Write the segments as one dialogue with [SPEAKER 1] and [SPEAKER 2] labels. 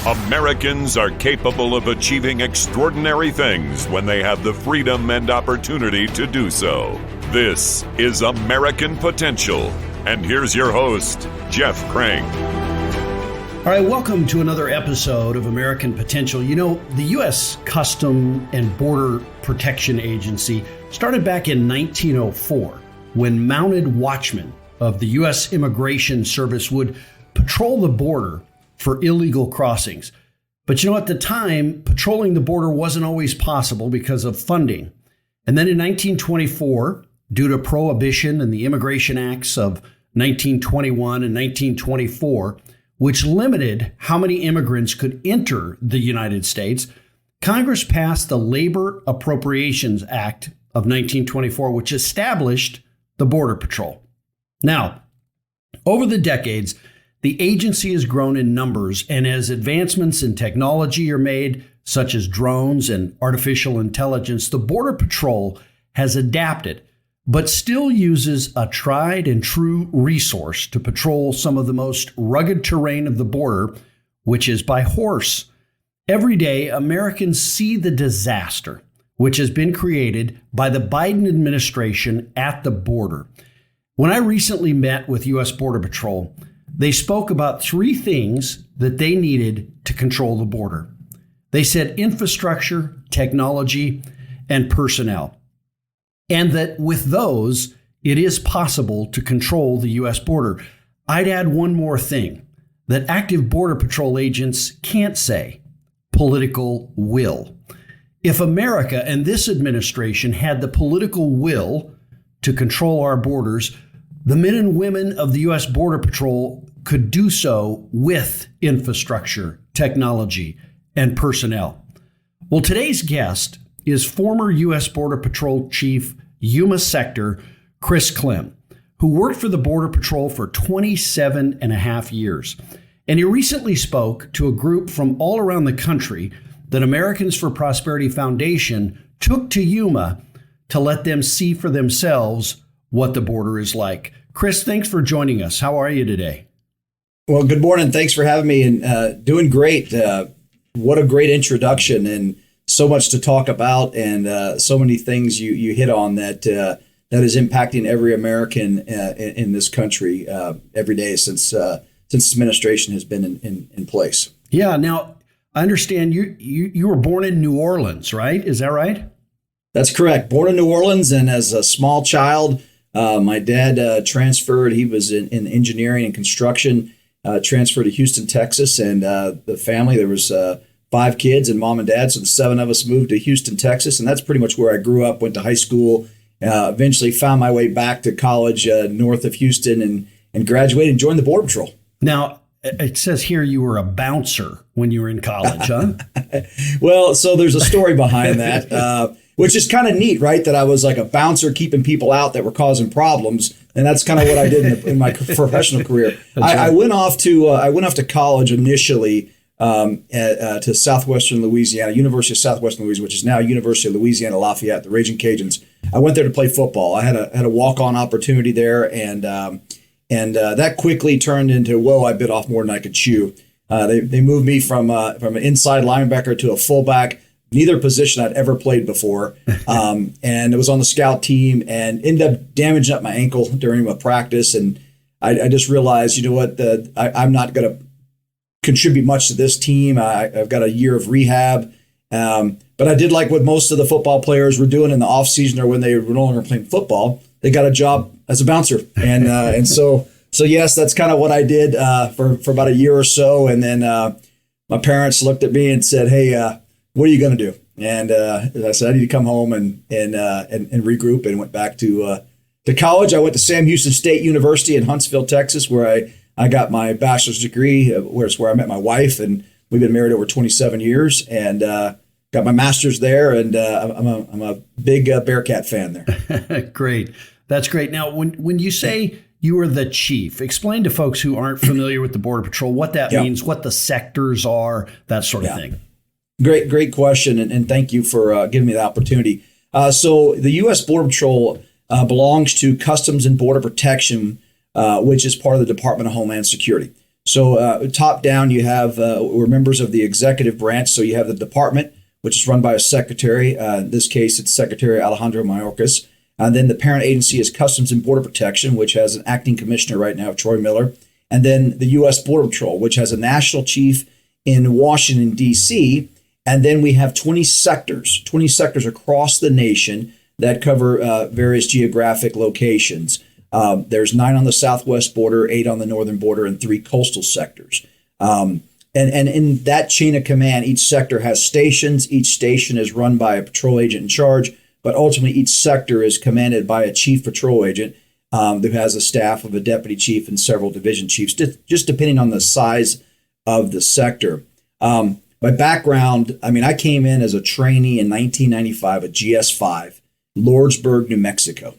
[SPEAKER 1] Americans are capable of achieving extraordinary things when they have the freedom and opportunity to do so. This is American Potential. And here's your host, Jeff Crank.
[SPEAKER 2] All right, welcome to another episode of American Potential. You know, the U.S. Custom and Border Protection Agency started back in 1904 when mounted watchmen of the U.S. Immigration Service would patrol the border for illegal crossings. But you know, at the time, patrolling the border wasn't always possible because of funding. And then in 1924, due to Prohibition and the Immigration Acts of 1921 and 1924, which limited how many immigrants could enter the United States, Congress passed the Labor Appropriations Act of 1924, which established the Border Patrol. Now, over the decades, the agency has grown in numbers, and as advancements in technology are made, such as drones and artificial intelligence, the Border Patrol has adapted, but still uses a tried and true resource to patrol some of the most rugged terrain of the border, which is by horse. Every day, Americans see the disaster which has been created by the Biden administration at the border. When I recently met with U.S. Border Patrol, they spoke about three things that they needed to control the border. They said infrastructure, technology, and personnel. And that with those, it is possible to control the U.S. border. I'd add one more thing that active Border Patrol agents can't say: political will. If America and this administration had the political will to control our borders, the men and women of the U.S. Border Patrol could do so with infrastructure, technology, and personnel. Well, today's guest is former U.S. Border Patrol Chief Yuma Sector Chris Clem, who worked for the Border Patrol for 27 and a half years. And he recently spoke to a group from all around the country that Americans for Prosperity Foundation took to Yuma to let them see for themselves what the border is like. Chris, thanks for joining us. How are you today?
[SPEAKER 3] Well, good morning. Thanks for having me, and doing great. What a great introduction, and so much to talk about, and so many things you hit on that is impacting every American in this country every day since this administration has been in place. Yeah.
[SPEAKER 2] Now, I understand you were born in New Orleans, right? Is that right?
[SPEAKER 3] That's correct. Born in New Orleans, and as a small child, my dad transferred. He was in engineering and construction. Transferred to Houston, Texas, and the family, there was 5 kids and mom and dad, so the 7 of us moved to Houston, Texas, and that's pretty much where I grew up, went to high school, eventually found my way back to college north of Houston, and graduated and joined the Border Patrol.
[SPEAKER 2] Now, it says here you were a bouncer when you were in college, huh?
[SPEAKER 3] Well, so there's a story behind that, which is kind of neat, right? That I was like a bouncer keeping people out that were causing problems. And that's kind of what I did in my professional career. I went off to college initially to Southwestern Louisiana, University of Southwestern Louisiana, which is now University of Louisiana Lafayette, the Raging Cajuns. I went there to play football. I had a walk-on opportunity there, and that quickly turned into, whoa, I bit off more than I could chew. They moved me from an inside linebacker to a fullback. Neither position I'd ever played before. And it was on the scout team, and ended up damaging up my ankle during a practice. And I just realized, you know what, I'm not going to contribute much to this team. I've got a year of rehab. But I did like what most of the football players were doing in the offseason, or when they were no longer playing football. They got a job as a bouncer. And so yes, that's kind of what I did for about a year or so. And then my parents looked at me and said, hey, what are you going to do? And I said, I need to come home and regroup, and went back to college. I went to Sam Houston State University in Huntsville, Texas, where I got my bachelor's degree, where I met my wife, and we've been married over 27 years, and got my master's there. And I'm a big Bearcat fan there.
[SPEAKER 2] Great. That's great. Now, when you say you were the chief, explain to folks who aren't familiar with the Border Patrol what that means, what the sectors are, that sort of thing.
[SPEAKER 3] Great question, and thank you for giving me the opportunity. So the U.S. Border Patrol belongs to Customs and Border Protection, which is part of the Department of Homeland Security. So top down, you have we're members of the executive branch. So you have the department, which is run by a secretary. In this case, it's Secretary Alejandro Mayorkas. And then the parent agency is Customs and Border Protection, which has an acting commissioner right now, Troy Miller. And then the U.S. Border Patrol, which has a national chief in Washington, D.C. And then we have 20 sectors across the nation that cover various geographic locations. There's 9 on the southwest border, 8 on the northern border, and 3 coastal sectors. And in that chain of command, each sector has stations. Each station is run by a patrol agent in charge, but ultimately each sector is commanded by a chief patrol agent who has a staff of a deputy chief and several division chiefs, just depending on the size of the sector. My background, I came in as a trainee in 1995 at GS5, Lordsburg, New Mexico.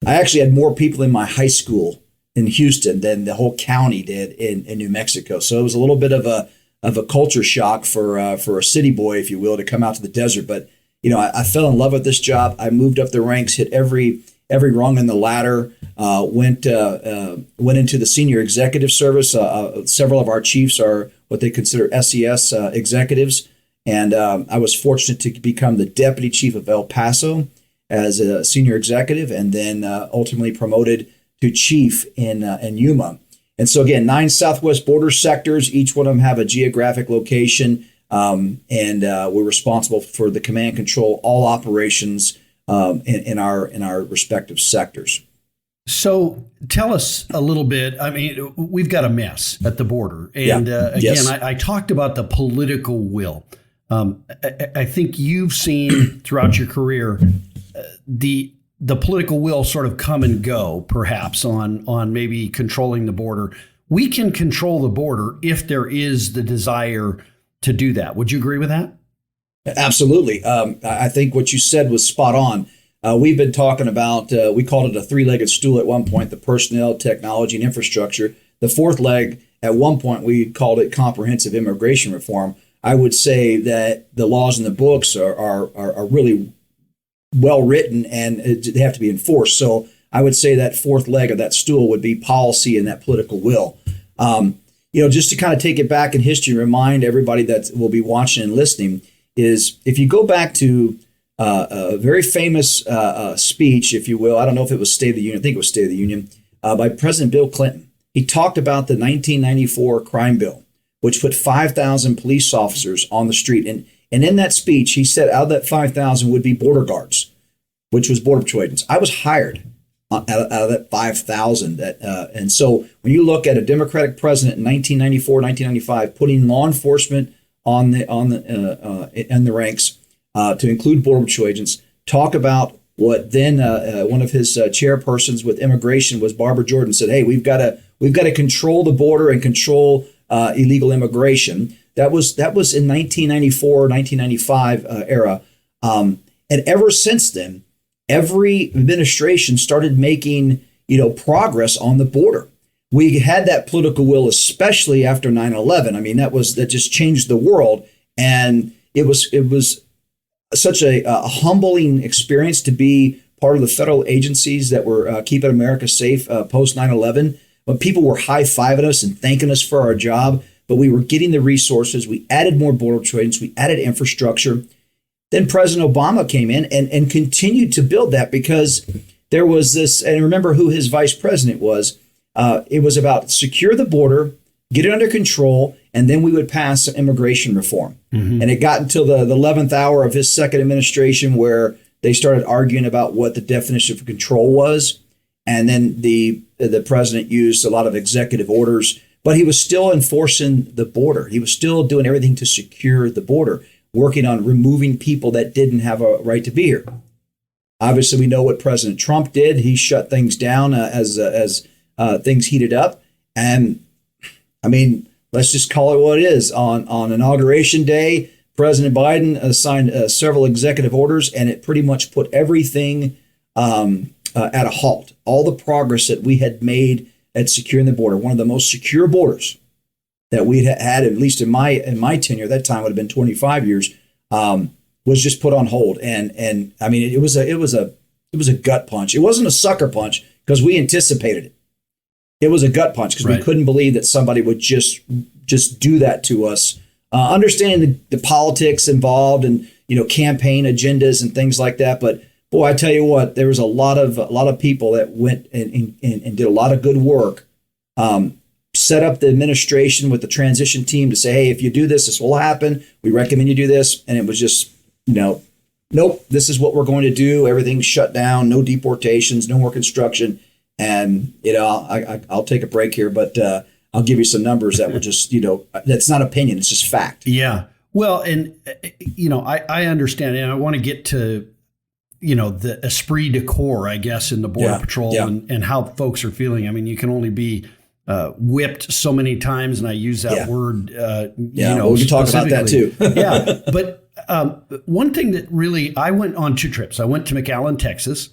[SPEAKER 3] I actually had more people in my high school in Houston than the whole county did in New Mexico. So it was a little bit of a culture shock for a city boy, if you will, to come out to the desert. But I fell in love with this job. I moved up the ranks, hit every rung in the ladder. Went into the senior executive service. Several of our chiefs are what they consider SES executives, and I was fortunate to become the deputy chief of El Paso as a senior executive, and then ultimately promoted to chief in Yuma. And so again, 9 southwest border sectors. Each one of them have a geographic location, and we're responsible for the command control all operations in our respective sectors.
[SPEAKER 2] So tell us a little bit. We've got a mess at the border. And
[SPEAKER 3] Yes.
[SPEAKER 2] I talked about the political will. I think you've seen throughout your career the political will sort of come and go, perhaps, on maybe controlling the border. We can control the border if there is the desire to do that. Would you agree with that?
[SPEAKER 3] Absolutely. I think what you said was spot on. We've been talking about, we called it a 3-legged stool at one point, the personnel, technology, and infrastructure. The 4th leg, at one point, we called it comprehensive immigration reform. I would say that the laws in the books are really well written, and they have to be enforced. So I would say that 4th leg of that stool would be policy and that political will. Just to kind of take it back in history, remind everybody that will be watching and listening, is if you go back to a very famous speech, if you will, I don't know if it was State of the Union, I think it was State of the Union, by President Bill Clinton. He talked about the 1994 crime bill, which put 5,000 police officers on the street. And in that speech, he said out of that 5,000 would be border guards, which was Border Patrol agents. I was hired out of that 5,000. And so when you look at a Democratic president in 1994, 1995, putting law enforcement in the ranks to include Border Patrol agents, talk about what then one of his chairpersons with immigration was Barbara Jordan said, hey, we've got to control the border and control illegal immigration. That was in 1994, 1995 era. And ever since then, every administration started making, progress on the border. We had that political will, especially after 9/11. That just changed the world. And it was such a humbling experience to be part of the federal agencies that were keeping America safe post 9/11. When people were high-fiving us and thanking us for our job, but we were getting the resources. We added more border patrol agents. We added infrastructure. Then President Obama came in and continued to build that, because there was this, and remember who his vice president was. It was about secure the border, get it under control, and then we would pass immigration reform. Mm-hmm. And it got until the 11th hour of his second administration where they started arguing about what the definition of control was. And then the president used a lot of executive orders, but he was still enforcing the border. He was still doing everything to secure the border, working on removing people that didn't have a right to be here. Obviously, we know what President Trump did. He shut things down as things heated up. And let's just call it what it is. On Inauguration Day, President Biden signed several executive orders, and it pretty much put everything at a halt. All the progress that we had made at securing the border, one of the most secure borders that we had, at least in my tenure, that time would have been 25 years, was just put on hold. And it was a gut punch. It wasn't a sucker punch because we anticipated it. It was a gut punch because we couldn't believe that somebody would just do that to us. Understanding the politics involved and campaign agendas and things like that, but boy, I tell you what, there was a lot of people that went and did a lot of good work. Set up the administration with the transition team to say, hey, if you do this, this will happen. We recommend you do this, and it was just nope, this is what we're going to do. Everything's shut down, no deportations, no more construction. And, I'll take a break here, but I'll give you some numbers that will just, that's not opinion. It's just fact.
[SPEAKER 2] Yeah. Well, and, I understand, and I want to get to, the esprit de corps, I guess, in the Border Patrol and how folks are feeling. I mean, you can only be whipped so many times, and I use that word,
[SPEAKER 3] we can talk about that too.
[SPEAKER 2] Yeah. But one thing that really, I went on 2 trips. I went to McAllen, Texas.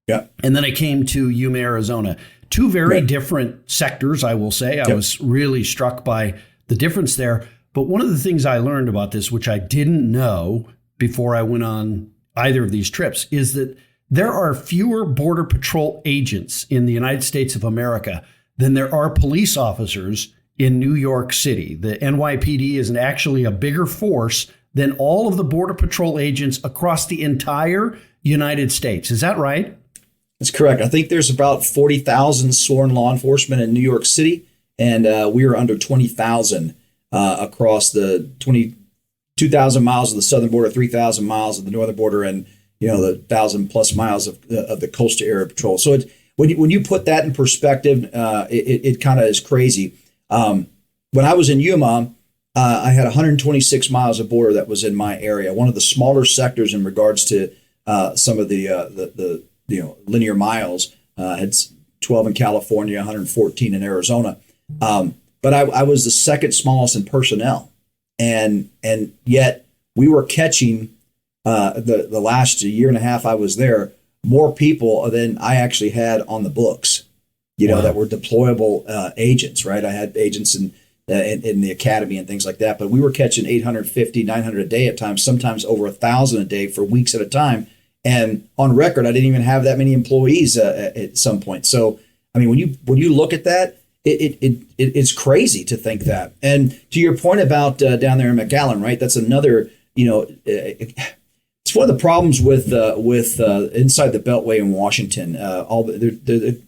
[SPEAKER 3] Yeah.
[SPEAKER 2] And then I came to Yuma, Arizona. 2 very different sectors, I will say. I was really struck by the difference there. But one of the things I learned about this, which I didn't know before I went on either of these trips, is that there are fewer Border Patrol agents in the United States of America than there are police officers in New York City. The NYPD is actually a bigger force than all of the Border Patrol agents across the entire United States. Is that right?
[SPEAKER 3] That's correct. I think there's about 40,000 sworn law enforcement in New York City, and we are under 20,000 across the 22,000 miles of the southern border, 3,000 miles of the northern border, and the 1,000+ miles of the coastal area patrol. So when you put that in perspective, it kind of is crazy. When I was in Yuma, I had 126 miles of border that was in my area. One of the smaller sectors in regards to some of the linear miles. Had 12 in California, 114 in Arizona. But I was the second smallest in personnel, and yet we were catching the last year and a half I was there more people than I actually had on the books. That were deployable agents. Right, I had agents in the academy and things like that. But we were catching 850, 900 a day at times, sometimes over 1,000 a day for weeks at a time. And on record, I didn't even have that many employees at some point. So, I mean, when you look at that, it's crazy to think that. And to your point about down there in McAllen, right? That's another, it's one of the problems with inside the Beltway in Washington. All the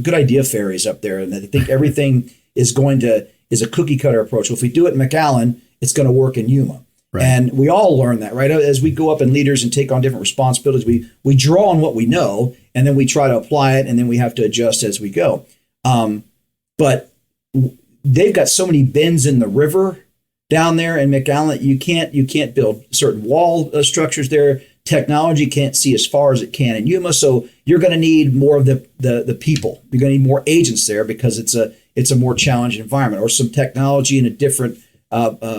[SPEAKER 3] good idea fairies up there, and I think everything is a cookie cutter approach. Well, if we do it in McAllen, it's going to work in Yuma. Right. And we all learn that, right? As we go up in leaders and take on different responsibilities, we draw on what we know, and then we try to apply it, and then we have to adjust as we go. But they've got so many bends in the river down there in McAllen. You can't build certain wall structures there. Technology can't see as far as it can in Yuma, so you're going to need more of the people. You're going to need more agents there because it's a more challenging environment, or some technology in a different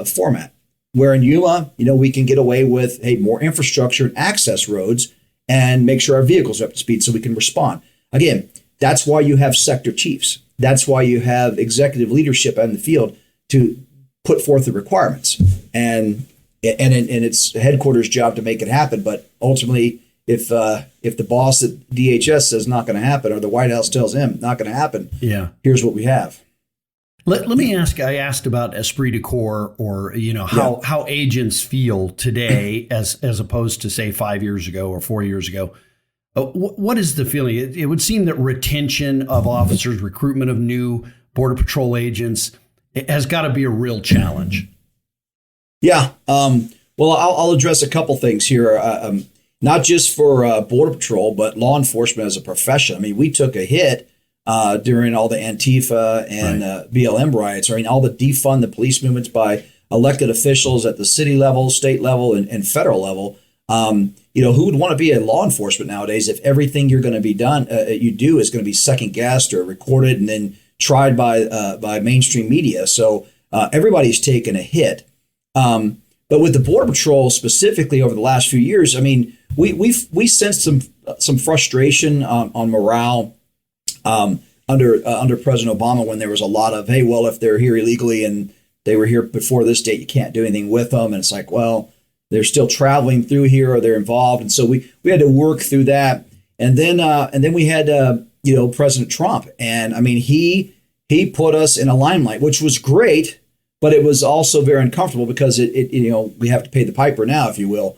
[SPEAKER 3] format. Where in Yuma, we can get away with, more infrastructure and access roads and make sure our vehicles are up to speed so we can respond. Again, that's why you have sector chiefs. That's why you have executive leadership out in the field to put forth the requirements. And it's the headquarters' job to make it happen. But ultimately, if the boss at DHS says not going to happen, or the White House tells him not going to happen, here's what we have.
[SPEAKER 2] Let me ask, I asked about esprit de corps, or, how agents feel today as opposed to, say, 5 years ago or 4 years ago. What is the feeling? It would seem that retention of officers, recruitment of new Border Patrol agents, it has got to be a real challenge.
[SPEAKER 3] Yeah. Well, I'll address a couple things here, not just for Border Patrol, but law enforcement as a profession. I mean, we took a hit during all the Antifa and BLM riots. I mean, all the defund the police movements by elected officials at the city level, state level, and federal level. Who would want to be in law enforcement nowadays if everything you're going to be you do is going to be second guessed or recorded and then tried by mainstream media? So everybody's taken a hit. But with the Border Patrol specifically over the last few years, I mean, we sensed some frustration on morale. Under President Obama, when there was a lot of, if they're here illegally and they were here before this date, you can't do anything with them. And it's like, well, they're still traveling through here, or they're involved. And so we had to work through that. And then we had, President Trump. And I mean, he he put us in a limelight, which was great, but it was also very uncomfortable because we have to pay the piper now, if you will.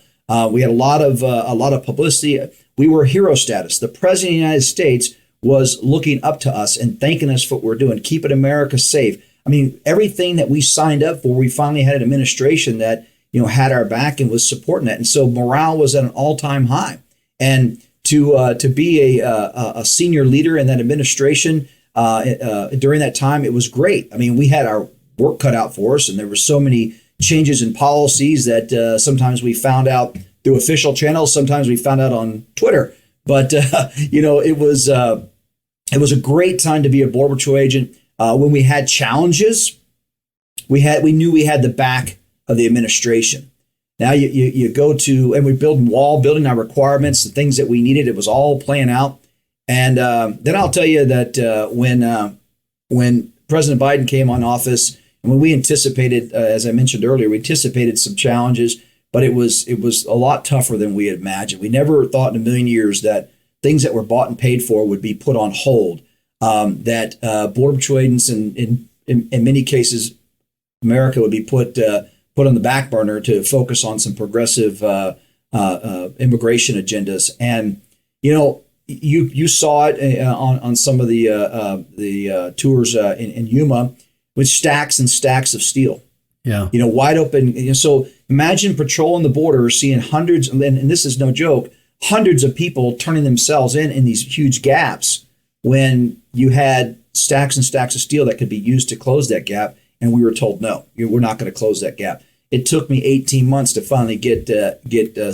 [SPEAKER 3] We had a lot of publicity. We were hero status. The president of the United States was looking up to us and thanking us for what we're doing, keeping America safe. I mean, everything that we signed up for, we finally had an administration that, had our back and was supporting that. And so morale was at an all-time high. And to be a senior leader in that administration during that time, it was great. I mean, we had our work cut out for us, and there were so many changes in policies that sometimes we found out through official channels, sometimes we found out on Twitter. But it was a great time to be a Border Patrol agent. When we had challenges, we knew we had the back of the administration. Now you go to, and we're building our requirements, the things that we needed. It was all playing out. And then I'll tell you that when President Biden came on office, and when we anticipated, as I mentioned earlier, we anticipated some challenges, but it was a lot tougher than we had imagined. We never thought in a million years that things that were bought and paid for would be put on hold. That Border Patrol agents, in many cases, America would be put on the back burner to focus on some progressive immigration agendas. And you saw it on some of the tours in Yuma with stacks and stacks of steel.
[SPEAKER 2] Yeah.
[SPEAKER 3] Wide open. So imagine patrolling the border, seeing hundreds, and this is no joke, hundreds of people turning themselves in these huge gaps when you had stacks and stacks of steel that could be used to close that gap. And we were told, no, we're not going to close that gap. It took me 18 months to finally get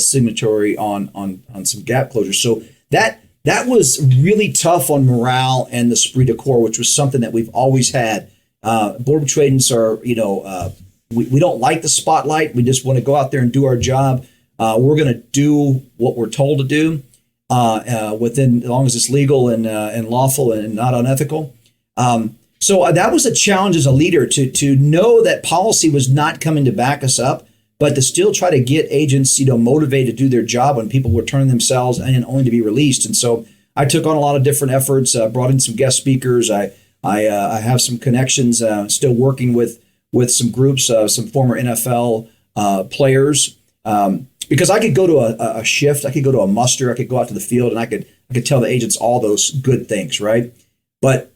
[SPEAKER 3] signatory on some gap closures. So that was really tough on morale and the esprit de corps, which was something that we've always had. Border Patrol agents are, we don't like the spotlight. We just want to go out there and do our job. We're going to do what we're told to do as long as it's legal and lawful and not unethical. So that was a challenge as a leader to know that policy was not coming to back us up, but to still try to get agents, motivated to do their job when people were turning themselves in only to be released. And so I took on a lot of different efforts, brought in some guest speakers. I have some connections, still working with some groups, some former NFL players, because I could go to a shift, I could go to a muster, I could go out to the field, and I could tell the agents all those good things, right? But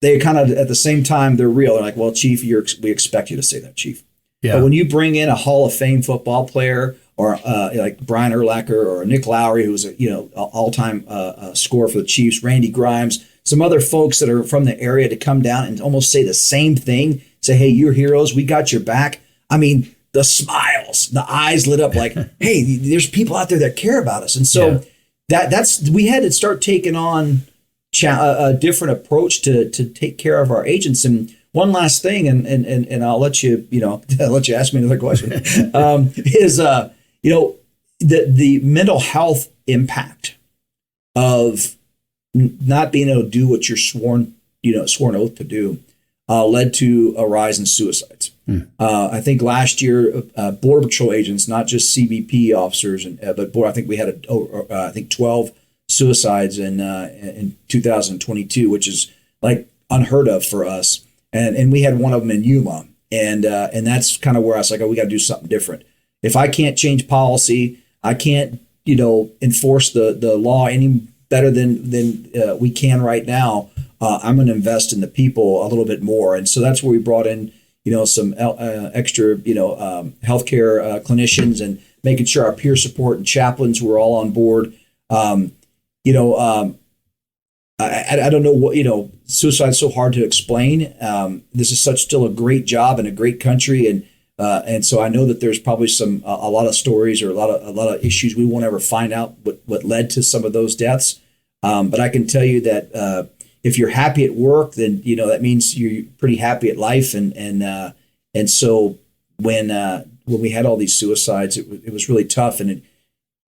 [SPEAKER 3] they kind of, at the same time, they're real. They're like, well, Chief, we expect you to say that, Chief. Yeah. But when you bring in a Hall of Fame football player, or like Brian Urlacher or Nick Lowry, who's a all-time scorer for the Chiefs, Randy Grimes, some other folks that are from the area to come down and almost say the same thing, say, hey, you're heroes, we got your back. I mean, the smiles, the eyes lit up like, hey, there's people out there that care about us. And so we had to start taking on a different approach to take care of our agents. And one last thing, and I'll let you, let you ask me another question, is the mental health impact of not being able to do what you're sworn oath to do led to a rise in suicides. I think last year, Border Patrol agents, not just CBP officers, but I think we had 12 suicides in 2022, which is like unheard of for us. And we had one of them in Yuma, and that's kind of where I was like, oh, we got to do something different. If I can't change policy, I can't enforce the law any better than we can right now. I'm going to invest in the people a little bit more, and so that's where we brought in some extra healthcare clinicians and making sure our peer support and chaplains were all on board. I don't know what, suicide's so hard to explain. This is still a great job and a great country. And so I know that there's probably a lot of stories or a lot of issues we won't ever find out what led to some of those deaths. But I can tell you that if you're happy at work, then, that means you're pretty happy at life. And so when we had all these suicides, it was really tough. And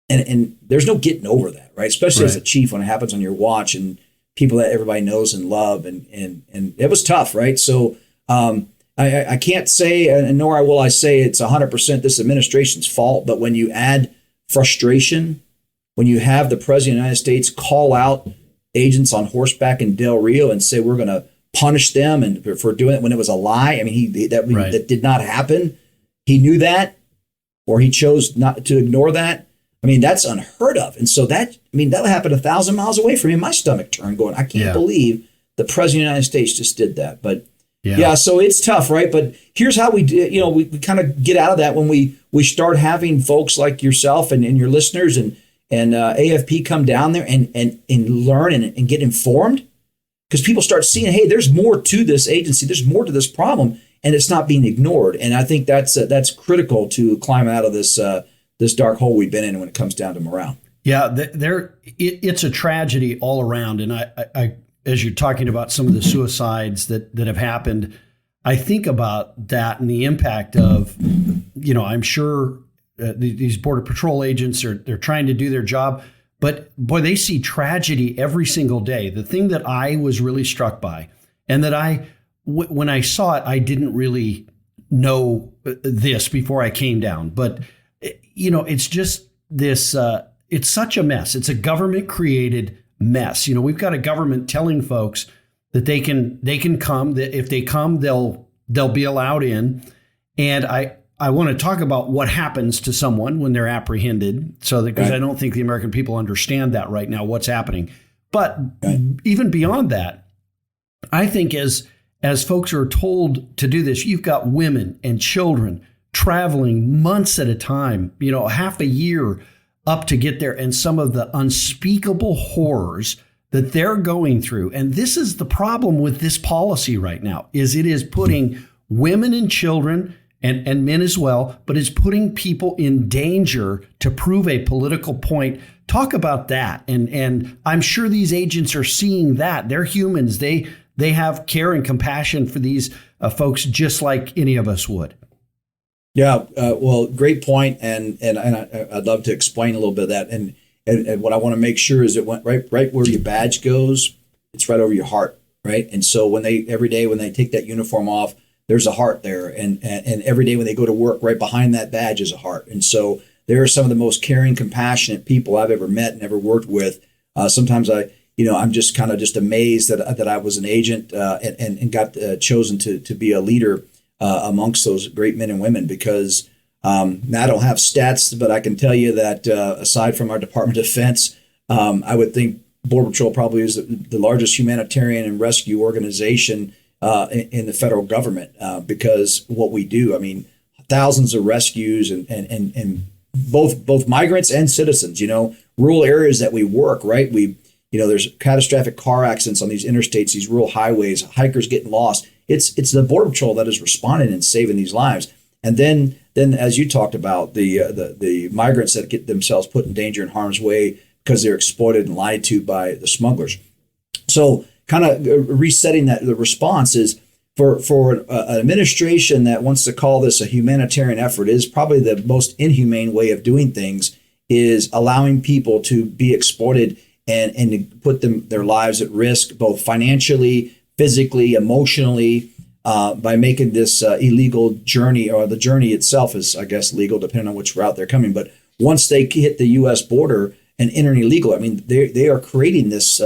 [SPEAKER 3] there's no getting over that, right? Especially as a chief, when it happens on your watch and people that everybody knows and love, and it was tough, right? So I can't say, and nor will I say it's 100% this administration's fault, but when you add frustration, when you have the president of the United States call out agents on horseback in Del Rio and say, we're going to punish them and for doing it when it was a lie. I mean, that did not happen. He knew that, or he chose not to ignore that. I mean, that's unheard of. And so that happened 1,000 miles away from me. My stomach turned going, I can't believe the president of the United States just did that. But so it's tough, right? But here's how we do, we kind of get out of that when we start having folks like yourself and your listeners and AFP come down there and learn and get informed, because people start seeing, hey, there's more to this agency, there's more to this problem, and it's not being ignored. And I think that's critical to climb out of this dark hole we've been in when it comes down to morale. Yeah,
[SPEAKER 2] it's a tragedy all around. And I as you're talking about some of the suicides that have happened, I think about that and the impact of, I'm sure these Border Patrol agents they're trying to do their job, but boy, they see tragedy every single day. The thing that I was really struck by, and that when I saw it, I didn't really know this before I came down, but it's just this, it's such a mess. It's a government created mess. We've got a government telling folks that they can come, that if they come, they'll be allowed in. And I want to talk about what happens to someone when they're apprehended, because I don't think the American people understand that right now, what's happening. But even beyond that, I think as folks are told to do this, you've got women and children traveling months at a time, half a year up to get there, and some of the unspeakable horrors that they're going through. And this is the problem with this policy right now, is it is putting women and children and men as well, but it's putting people in danger to prove a political point. Talk about that. And I'm sure these agents are seeing that. They're humans. They have care and compassion for these folks just like any of us would.
[SPEAKER 3] Yeah, well, great point, and I'd love to explain a little bit of that. And what I want to make sure is it went right where your badge goes, it's right over your heart, right? And so every day when they take that uniform off, there's a heart there, and every day when they go to work, right behind that badge is a heart. And so they are some of the most caring, compassionate people I've ever met and ever worked with. Sometimes I'm just kind of amazed that I was an agent and got chosen to be a leader amongst those great men and women, because I don't have stats, but I can tell you that aside from our Department of Defense, I would think Border Patrol probably is the largest humanitarian and rescue organization in the federal government, because what we do, thousands of rescues and both migrants and citizens, rural areas that we work, right? There's catastrophic car accidents on these interstates, these rural highways, hikers getting lost. It's the Border Patrol that is responding and saving these lives. And then as you talked about, the migrants that get themselves put in danger and harm's way because they're exploited and lied to by the smugglers. So kind of resetting the response is for an administration that wants to call this a humanitarian effort, is probably the most inhumane way of doing things, is allowing people to be exploited and to put their lives at risk, both financially, physically, emotionally, by making this illegal journey, or the journey itself is, I guess, legal, depending on which route they're coming. But once they hit the U.S. border and entering illegal, they are creating this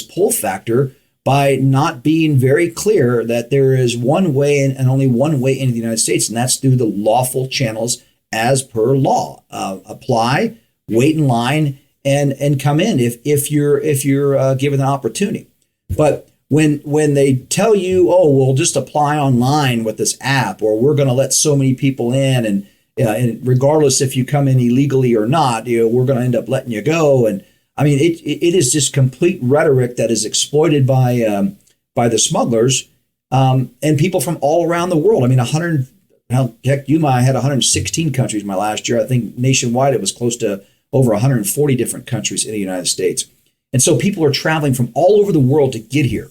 [SPEAKER 3] pull factor by not being very clear that there is one way and only one way into the United States, and that's through the lawful channels as per law. Apply, wait in line, and come in if you're given an opportunity. But when they tell you, oh, we'll just apply online with this app, or we're going to let so many people in, and regardless if you come in illegally or not, we're going to end up letting you go. And it is just complete rhetoric that is exploited by the smugglers and people from all around the world. I had 116 countries my last year. I think nationwide it was close to over 140 different countries in the United States. And so people are traveling from all over the world to get here.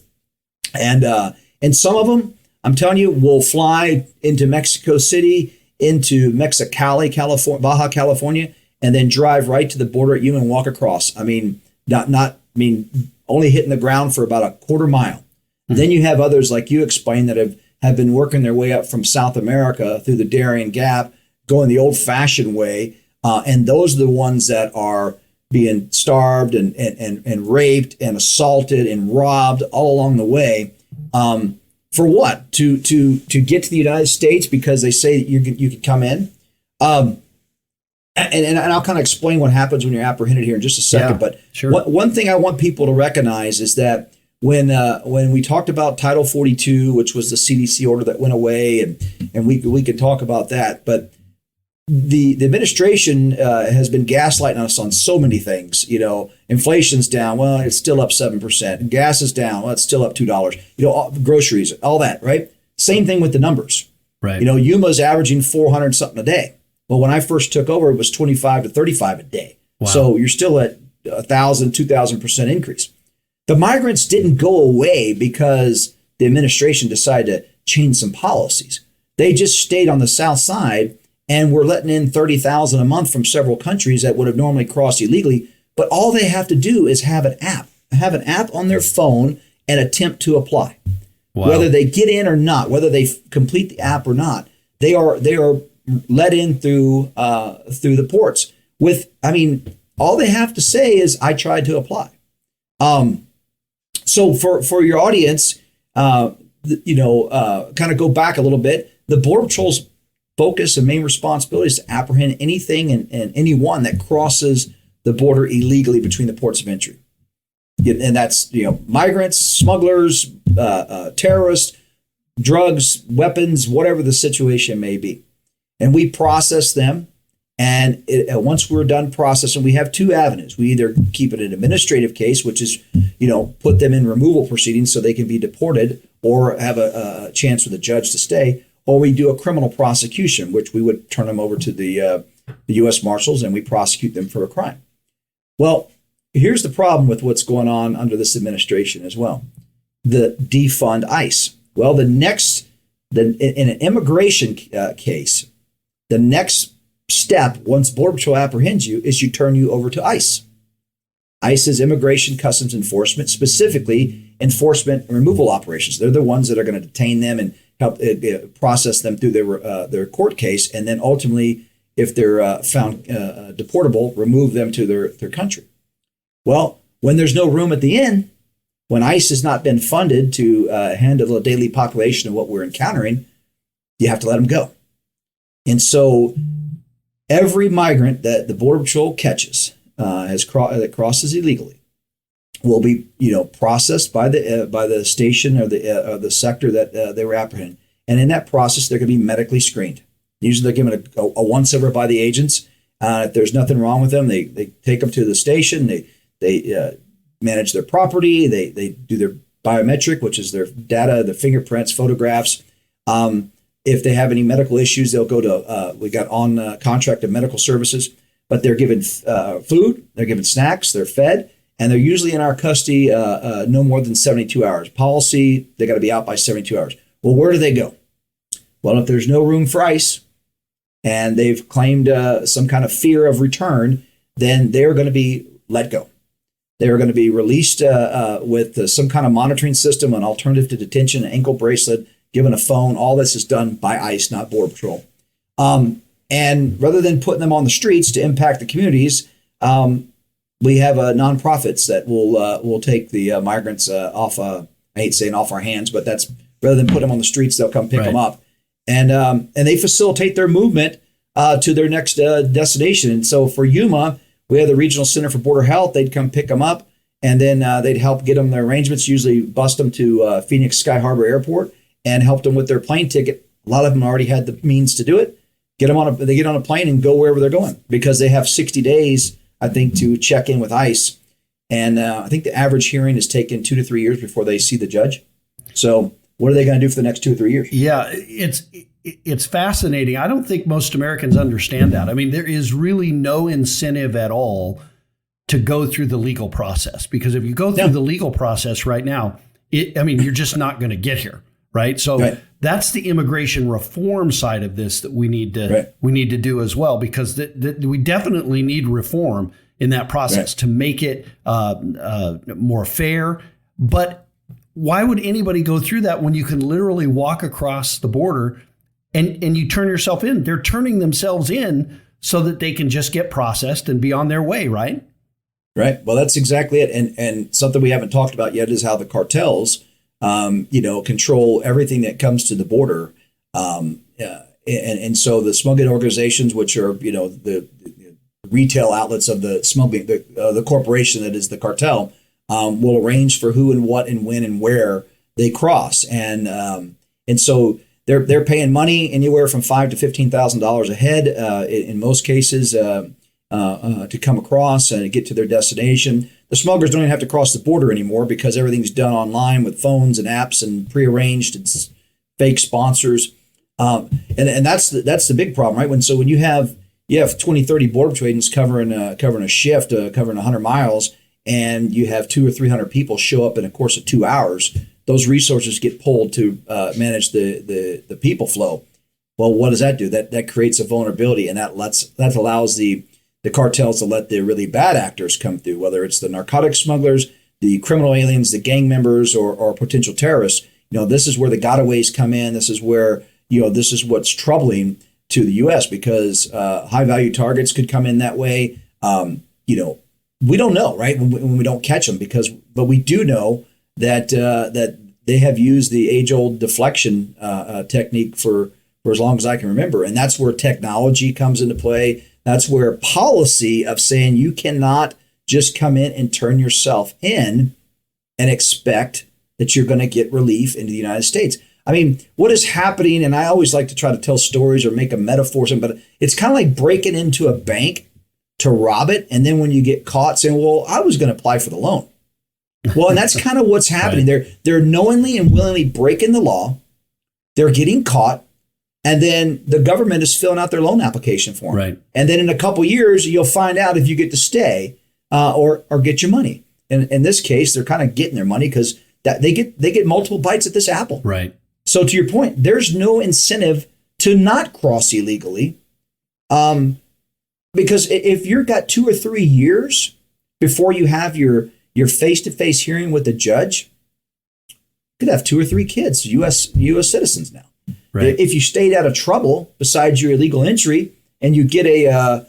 [SPEAKER 3] And some of them, I'm telling you, will fly into Mexico City, into Mexicali, California, Baja California, and then drive right to the border at Yuma and walk across. Only hitting the ground for about a quarter mile. Mm-hmm. Then you have others like you explained that have been working their way up from South America through the Darien Gap, going the old-fashioned way. And those are the ones that are being starved and raped and assaulted and robbed all along the way. For what? To get to the United States because they say you can come in. And I'll kind of explain what happens when you're apprehended here in just a second. But
[SPEAKER 2] sure.
[SPEAKER 3] One thing I want people to recognize is that when we talked about Title 42, which was the CDC order that went away, and we could talk about that, but the administration has been gaslighting us on so many things. Inflation's down. Well, it's still up 7%. Gas is down. Well, it's still up $2. Groceries, all that, right? Same thing with the numbers.
[SPEAKER 2] Right.
[SPEAKER 3] Yuma's averaging 400 something a day. Well, when I first took over, it was 25 to 35 a day. Wow. So you're still at 1,000, 2,000% increase. The migrants didn't go away because the administration decided to change some policies. They just stayed on the south side, and we're letting in 30,000 a month from several countries that would have normally crossed illegally. But all they have to do is have an app on their phone and attempt to apply. Wow. Whether they get in or not, whether they complete the app or not, they are let in through the ports. All they have to say is, I tried to apply. So for your audience, kind of go back a little bit. The Border Patrol's focus and main responsibility is to apprehend anything and anyone that crosses the border illegally between the ports of entry. And that's, migrants, smugglers, terrorists, drugs, weapons, whatever the situation may be. And we process them. And once we're done processing, we have two avenues. We either keep it an administrative case, which is, put them in removal proceedings so they can be deported or have a chance for the judge to stay, or we do a criminal prosecution, which we would turn them over to the U.S. Marshals and we prosecute them for a crime. Well, here's the problem with what's going on under this administration as well. The defund ICE. Well, in an immigration case, the next step, once Border Patrol apprehends you, is you turn you over to ICE. ICE is Immigration Customs Enforcement, specifically enforcement and removal operations. They're the ones that are going to detain them and help process them through their court case, and then ultimately, if they're found deportable, remove them to their country. Well, when there's no room at the inn, when ICE has not been funded to handle the daily population of what we're encountering, you have to let them go. And so every migrant that the Border Patrol catches that crosses illegally will be, processed by the station or the sector that they were apprehending. And in that process, they're going to be medically screened. Usually they're given a once-over by the agents. If there's nothing wrong with them, they take them to the station. They manage their property. They do their biometric, which is their data, the fingerprints, photographs. If they have any medical issues, they'll go to, we got on contract of medical services, but they're given food, they're given snacks, they're fed, and they're usually in our custody no more than 72 hours. Policy, they got to be out by 72 hours. Well, where do they go? Well, if there's no room for ICE and they've claimed some kind of fear of return, then they're going to be let go. They're going to be released with some kind of monitoring system, an alternative to detention, an ankle bracelet, given a phone. All this is done by ICE, not Border Patrol. And rather than putting them on the streets to impact the communities, we have nonprofits that will take the migrants off. I hate saying off our hands, but that's rather than put them on the streets, they'll come pick them up, and they facilitate their movement to their next destination. And so for Yuma, we have the Regional Center for Border Health. They'd come pick them up, and then they'd help get them their arrangements. Usually, bust them to Phoenix Sky Harbor Airport and help them with their plane ticket. A lot of them already had the means to do it. They get on a plane and go wherever they're going because they have 60 days, I think, to check in with ICE. And I think the average hearing is taken 2 to 3 years before they see the judge. So what are they going to do for the next 2 or 3 years?
[SPEAKER 2] Yeah, it's fascinating. I don't think most Americans understand that. I mean, there is really no incentive at all to go through the legal process, because if you go through the legal process right now, you're just not going to get here. Right. So that's the immigration reform side of this that we need to do as well, because we definitely need reform in that process to make it more fair. But why would anybody go through that when you can literally walk across the border and you turn yourself in? They're turning themselves in so that they can just get processed and be on their way. Right. Right.
[SPEAKER 3] Well, that's exactly it. And something we haven't talked about yet is how the cartels control everything that comes to the border. And so the smuggling organizations, which are, the retail outlets of the smuggling, the corporation that is the cartel, will arrange for who and what and when and where they cross. And so they're paying money anywhere from $5,000 to $15,000 a head in most cases to come across and get to their destination. The smugglers don't even have to cross the border anymore because everything's done online with phones and apps and prearranged and fake sponsors. And that's the big problem, right? When you have 20, 30 border patrol agents covering a shift, covering 100 miles, and you have 200 or 300 people show up in a course of 2 hours, those resources get pulled to manage the people flow. Well, what does that do? That creates a vulnerability, and that allows the cartels to let the really bad actors come through, whether it's the narcotic smugglers, the criminal aliens, the gang members, or potential terrorists. This is where the gotaways come in. This is where, this is what's troubling to the U.S. because high value targets could come in that way. We don't know, right? When we don't catch them, but we do know that they have used the age-old deflection technique for as long as I can remember, and that's where technology comes into play. That's where policy of saying you cannot just come in and turn yourself in and expect that you're going to get relief into the United States. I mean, what is happening, and I always like to try to tell stories or make a metaphor, but it's kind of like breaking into a bank to rob it, and then when you get caught saying, well, I was going to apply for the loan. Well, and that's kind of what's happening. Right. They're knowingly and willingly breaking the law. They're getting caught. And then the government is filling out their loan application for them.
[SPEAKER 2] Right.
[SPEAKER 3] And then in a couple of years, you'll find out if you get to stay or get your money. And in this case, they're kind of getting their money because they get multiple bites at this apple.
[SPEAKER 2] Right.
[SPEAKER 3] So to your point, there's no incentive to not cross illegally, because if you've got 2 or 3 years before you have your face-to-face hearing with the judge, you could have 2 or 3 kids, U.S. citizens now. Right. If you stayed out of trouble besides your illegal entry and you get a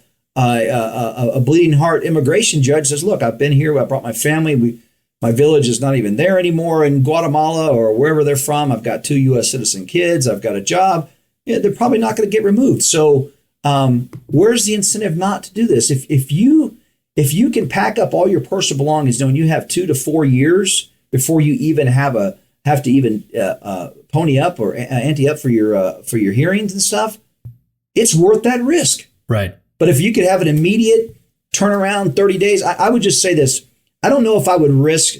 [SPEAKER 3] bleeding heart immigration judge says, look, I've been here. I brought my family. My village is not even there anymore in Guatemala or wherever they're from. I've got 2 U.S. citizen kids. I've got a job. They're probably not going to get removed. So where's the incentive not to do this? If you can pack up all your personal belongings knowing you have 2 to 4 years before you even have to pony up or ante up for your hearings and stuff, it's worth that risk.
[SPEAKER 2] Right.
[SPEAKER 3] But if you could have an immediate turnaround, 30 days, I would just say this. I don't know if I would risk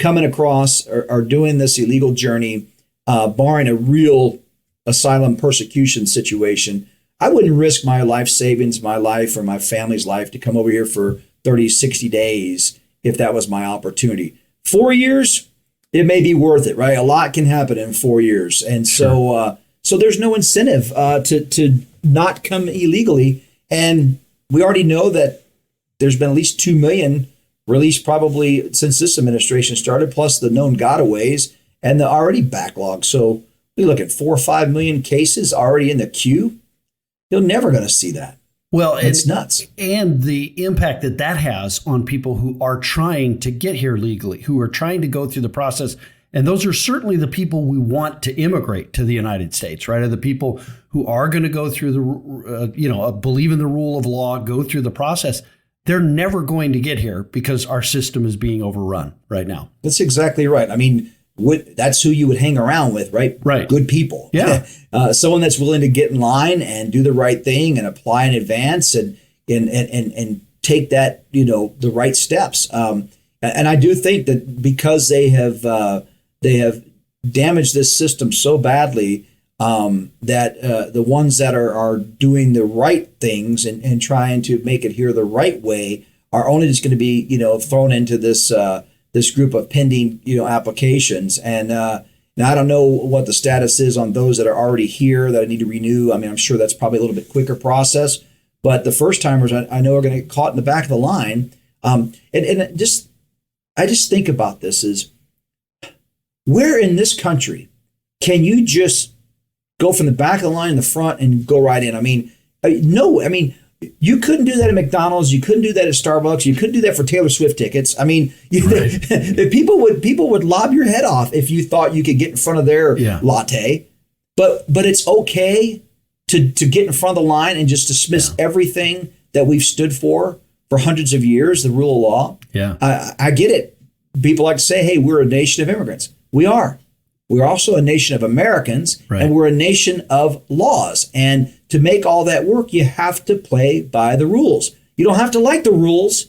[SPEAKER 3] coming across or doing this illegal journey, barring a real asylum persecution situation. I wouldn't risk my life savings, my life or my family's life to come over here for 30, 60 days if that was my opportunity. 4 years, it may be worth it, right? A lot can happen in 4 years. And so there's no incentive to not come illegally. And we already know that there's been at least 2 million released probably since this administration started, plus the known gotaways and the already backlog. So we look at 4 or 5 million cases already in the queue. You're never going to see that.
[SPEAKER 2] Well,
[SPEAKER 3] it's nuts.
[SPEAKER 2] And the impact that has on people who are trying to get here legally, who are trying to go through the process. And those are certainly the people we want to immigrate to the United States, right? Are the people who are going to go through believe in the rule of law, go through the process. They're never going to get here because our system is being overrun right now.
[SPEAKER 3] That's exactly right. I mean, that's who you would hang around with, right?
[SPEAKER 2] Right.
[SPEAKER 3] Good people.
[SPEAKER 2] Yeah.
[SPEAKER 3] Someone that's willing to get in line and do the right thing and apply in advance and take that, the right steps. And I do think that because they have damaged this system so badly, that the ones that are doing the right things and trying to make it here the right way are only just going to be, thrown into this group of pending, applications. And now I don't know what the status is on those that are already here that I need to renew. I mean, I'm sure that's probably a little bit quicker process, but the first timers I know are going to get caught in the back of the line. I just think about this is where in this country can you just go from the back of the line in the front and go right in? I mean, no. I mean, You couldn't do that at McDonald's. You couldn't do that at Starbucks. You couldn't do that for Taylor Swift tickets. I mean, people would lob your head off if you thought you could get in front of their latte. But it's okay to get in front of the line and just dismiss everything that we've stood for hundreds of years, the rule of law.
[SPEAKER 2] Yeah,
[SPEAKER 3] I get it. People like to say, hey, we're a nation of immigrants. We are. We're also a nation of Americans, and we're a nation of laws. And to make all that work, you have to play by the rules. You don't have to like the rules,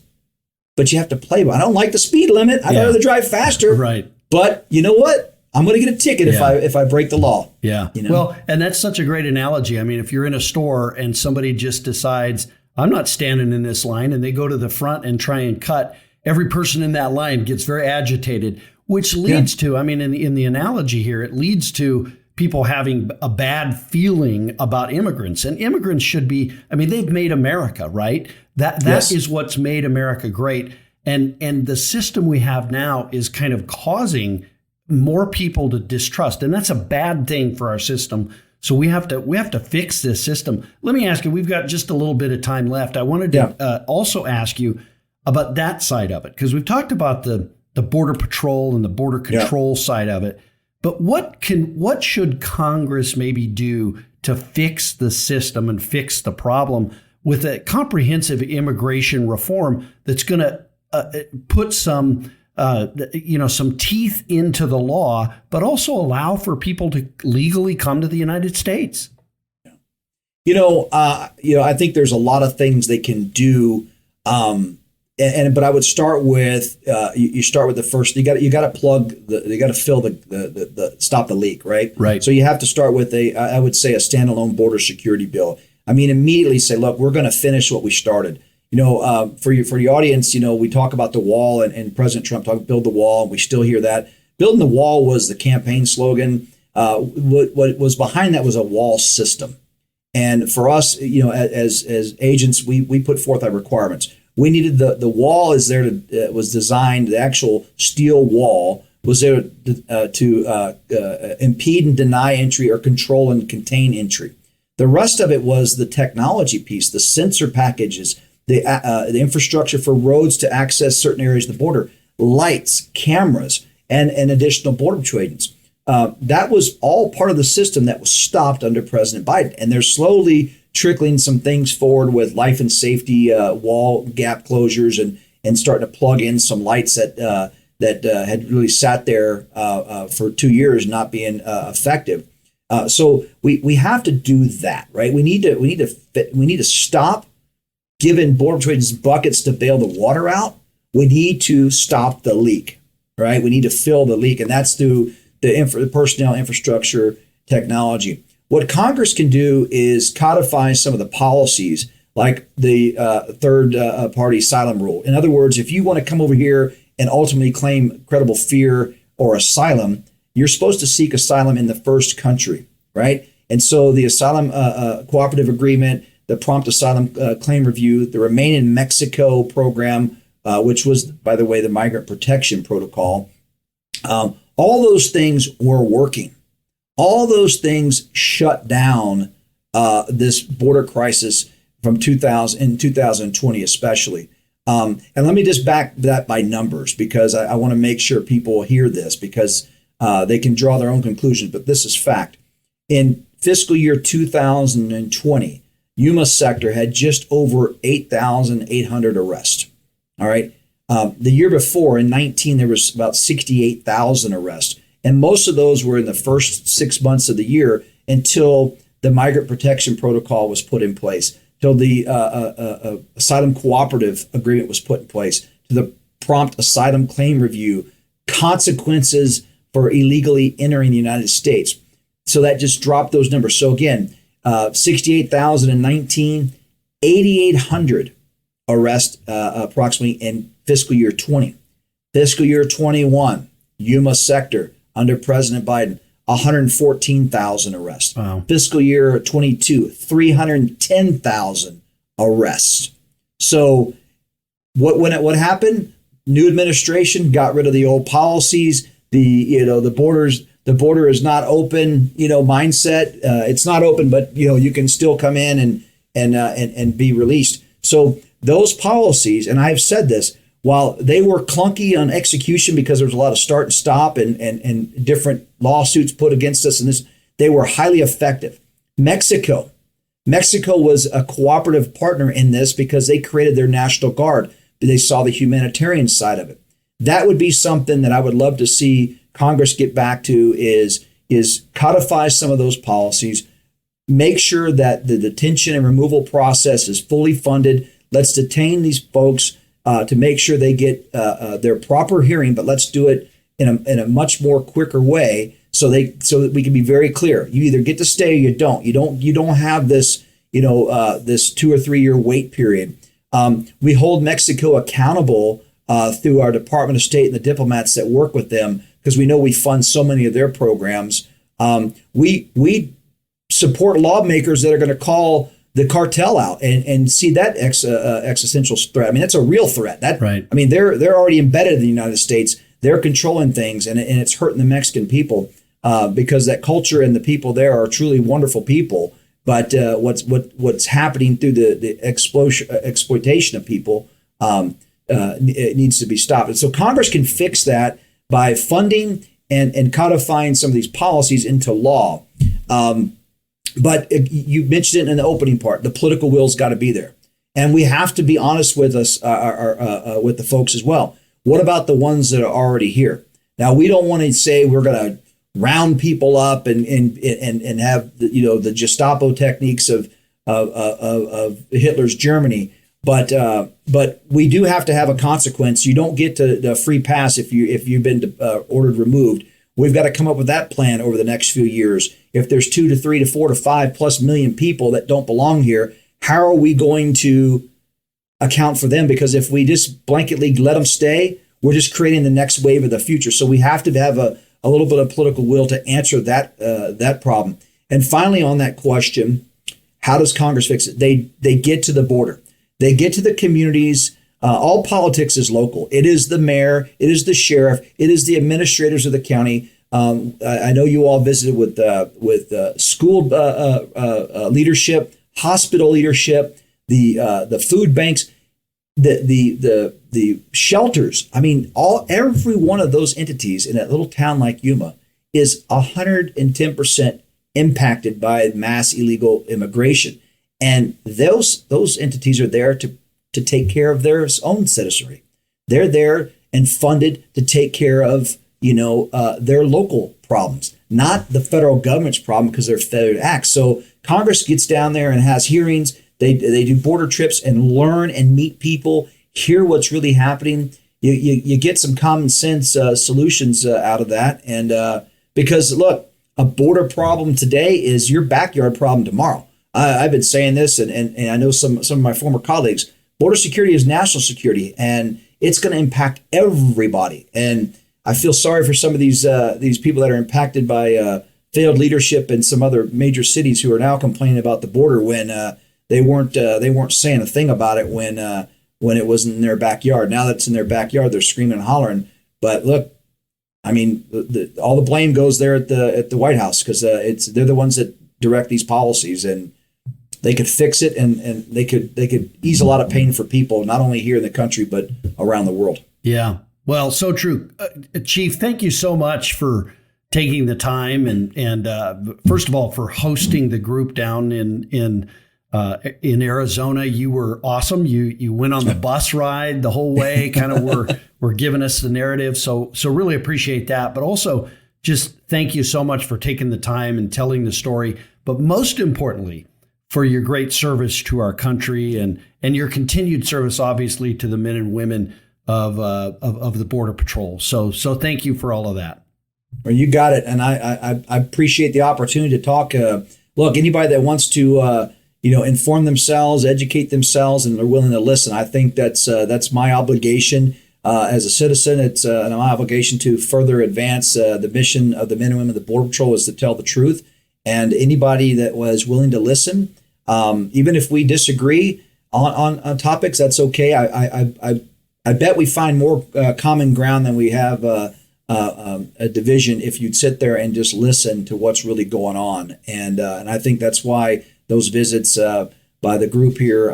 [SPEAKER 3] but you have to play by. I don't like the speed limit. I'd rather drive faster.
[SPEAKER 2] Right.
[SPEAKER 3] But you know what? I'm going to get a ticket if I break the law.
[SPEAKER 2] Yeah.
[SPEAKER 3] You know?
[SPEAKER 2] Well, and that's such a great analogy. I mean, if you're in a store and somebody just decides, I'm not standing in this line, and they go to the front and try and cut, every person in that line gets very agitated, which leads to, I mean, in the analogy here, it leads to people having a bad feeling about immigrants. And immigrants should be, I mean, they've made America, right? That is what's made America great. And the system we have now is kind of causing more people to distrust. And that's a bad thing for our system. So we have to fix this system. Let me ask you, we've got just a little bit of time left. I wanted to also ask you about that side of it, because we've talked about the Border Patrol and the border control side of it. But what should Congress maybe do to fix the system and fix the problem with a comprehensive immigration reform that's going to put some teeth into the law, but also allow for people to legally come to the United States?
[SPEAKER 3] I think there's a lot of things they can do. But I would start with you start with the first. You got to fill the stop the leak, right?
[SPEAKER 2] Right.
[SPEAKER 3] So you have to start with I would say a standalone border security bill. I mean, immediately say, look, we're going to finish what we started. For the audience, we talk about the wall and President Trump talked build the wall, and we still hear that. Building the wall was the campaign slogan. What was behind that was a wall system, and for us, as agents, we put forth our requirements. We needed the wall is there was designed, the actual steel wall was there to impede and deny entry or control and contain entry. The rest of it was the technology piece, the sensor packages, the infrastructure for roads to access certain areas of the border, lights, cameras, and additional border patrol agents. That was all part of the system that was stopped under President Biden. And they're slowly trickling some things forward with life and safety wall gap closures and starting to plug in some lights that had really sat there for 2 years not being effective. So we have to do that, right? We need to stop giving border patrol agents buckets to bail the water out. We need to stop the leak, right? We need to fill the leak, and that's through the personnel, infrastructure, technology. What Congress can do is codify some of the policies, like the third party asylum rule. In other words, if you want to come over here and ultimately claim credible fear or asylum, you're supposed to seek asylum in the first country, right? And so the asylum cooperative agreement, the prompt asylum claim review, the Remain in Mexico program, which was, by the way, the migrant protection protocol, all those things were working. All those things shut down this border crisis from 2020 especially. And let me just back that by numbers, because I want to make sure people hear this, because they can draw their own conclusions, but this is fact. In fiscal year 2020, Yuma sector had just over 8,800 arrests. All right. The year before, in 19, there was about 68,000 arrests. And most of those were in the first 6 months of the year until the migrant protection protocol was put in place, till the asylum cooperative agreement was put in place, to the prompt asylum claim review, consequences for illegally entering the United States. So that just dropped those numbers. So again, 68,019, 8,800 arrests approximately in fiscal year 20. Fiscal year 21, Yuma sector under President Biden, 114,000 arrests.
[SPEAKER 2] Wow.
[SPEAKER 3] Fiscal year 22, 310,000 arrests. So what happened? New administration got rid of the old policies. The border is not open, mindset. It's not open, but you can still come in and be released. So those policies, and I've said this, while they were clunky on execution because there was a lot of start and stop and different lawsuits put against us, and this, they were highly effective. Mexico was a cooperative partner in this because they created their National Guard. They saw the humanitarian side of it. That would be something that I would love to see Congress get back to is codify some of those policies, make sure that the detention and removal process is fully funded. Let's detain these folks to make sure they get their proper hearing, but let's do it in a much more quicker way so that we can be very clear. You either get to stay or you don't. You don't have this this 2 or 3 year wait period. We hold Mexico accountable through our Department of State and the diplomats that work with them because we know we fund so many of their programs. We support lawmakers that are going to call the cartel out and see that existential threat. I mean, that's a real threat.
[SPEAKER 2] Right.
[SPEAKER 3] I mean, they're already embedded in the United States. They're controlling things, and it's hurting the Mexican people because that culture and the people there are truly wonderful people. But what's happening through the exploitation of people it needs to be stopped. And so Congress can fix that by funding and codifying some of these policies into law. But you mentioned it in the opening part. The political will's got to be there, and we have to be honest with us, with the folks as well. What about the ones that are already here? Now, we don't want to say we're going to round people up and have the Gestapo techniques of Hitler's Germany, but we do have to have a consequence. You don't get the free pass if you've been ordered removed. We've got to come up with that plan over the next few years. If there's 2 to 3 to 4 to 5+ million people that don't belong here, how are we going to account for them? Because if we just blanketly let them stay, we're just creating the next wave of the future. So we have to have a little bit of political will to answer that problem. And finally, on that question, how does Congress fix it? They get to the border. They get to the communities. All politics is local. It is the mayor. It is the sheriff. It is the administrators of the county. I know you all visited with school leadership, hospital leadership, the food banks, the shelters. I mean, every one of those entities in a little town like Yuma is 110% impacted by mass illegal immigration, and those entities are there to take care of their own citizenry. They're there and funded to take care of their local problems, not the federal government's problem because they're federal acts. So Congress gets down there and has hearings. They do border trips and learn and meet people, hear what's really happening. You get some common sense solutions out of that. And because look, a border problem today is your backyard problem tomorrow. I've been saying this, and I know some of my former colleagues. Border security is national security, and it's going to impact everybody. And I feel sorry for some of these people that are impacted by failed leadership in some other major cities who are now complaining about the border when they weren't saying a thing about it when it wasn't in their backyard. Now that it's in their backyard, they're screaming and hollering. But look, I mean, all the blame goes there at the White House because they're the ones that direct these policies, and they could fix it and they could ease a lot of pain for people, not only here in the country but around the world.
[SPEAKER 2] Yeah, well, so true, Chief. Thank you so much for taking the time and first of all for hosting the group down in Arizona. You were awesome. You went on the bus ride the whole way, kind of were giving us the narrative. So really appreciate that. But also just thank you so much for taking the time and telling the story. But most importantly, for your great service to our country and your continued service, obviously, to the men and women of the Border Patrol. So thank you for all of that.
[SPEAKER 3] Well, you got it. And I appreciate the opportunity to talk. Look, anybody that wants to inform themselves, educate themselves, and they're willing to listen, I think that's my obligation as a citizen. It's my obligation to further advance the mission of the men and women of the Border Patrol is to tell the truth. And anybody that was willing to listen, even if we disagree on topics, that's okay. I bet we find more common ground than we have a division if you'd sit there and just listen to what's really going on. And I think that's why those visits, by the group here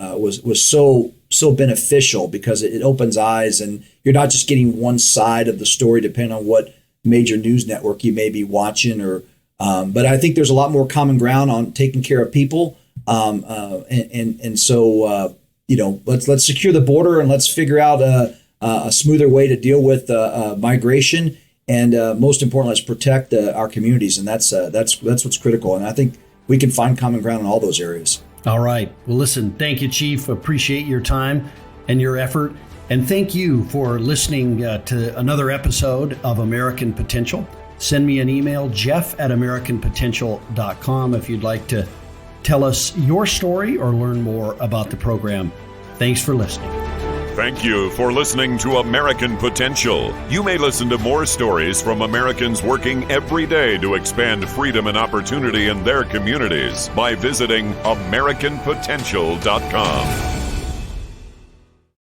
[SPEAKER 3] was so beneficial, because it opens eyes, and you're not just getting one side of the story depending on what major news network you may be watching, or but I think there's a lot more common ground on taking care of people, and so let's secure the border, and let's figure out a smoother way to deal with migration, and most importantly, let's protect our communities, and that's what's critical. And I think we can find common ground in all those areas.
[SPEAKER 2] All right. Well, listen, thank you, Chief. Appreciate your time and your effort. And thank you for listening to another episode of American Potential. Send me an email, jeff@americanpotential.com, if you'd like to tell us your story or learn more about the program. Thanks for listening.
[SPEAKER 1] Thank you for listening to American Potential. You may listen to more stories from Americans working every day to expand freedom and opportunity in their communities by visiting AmericanPotential.com.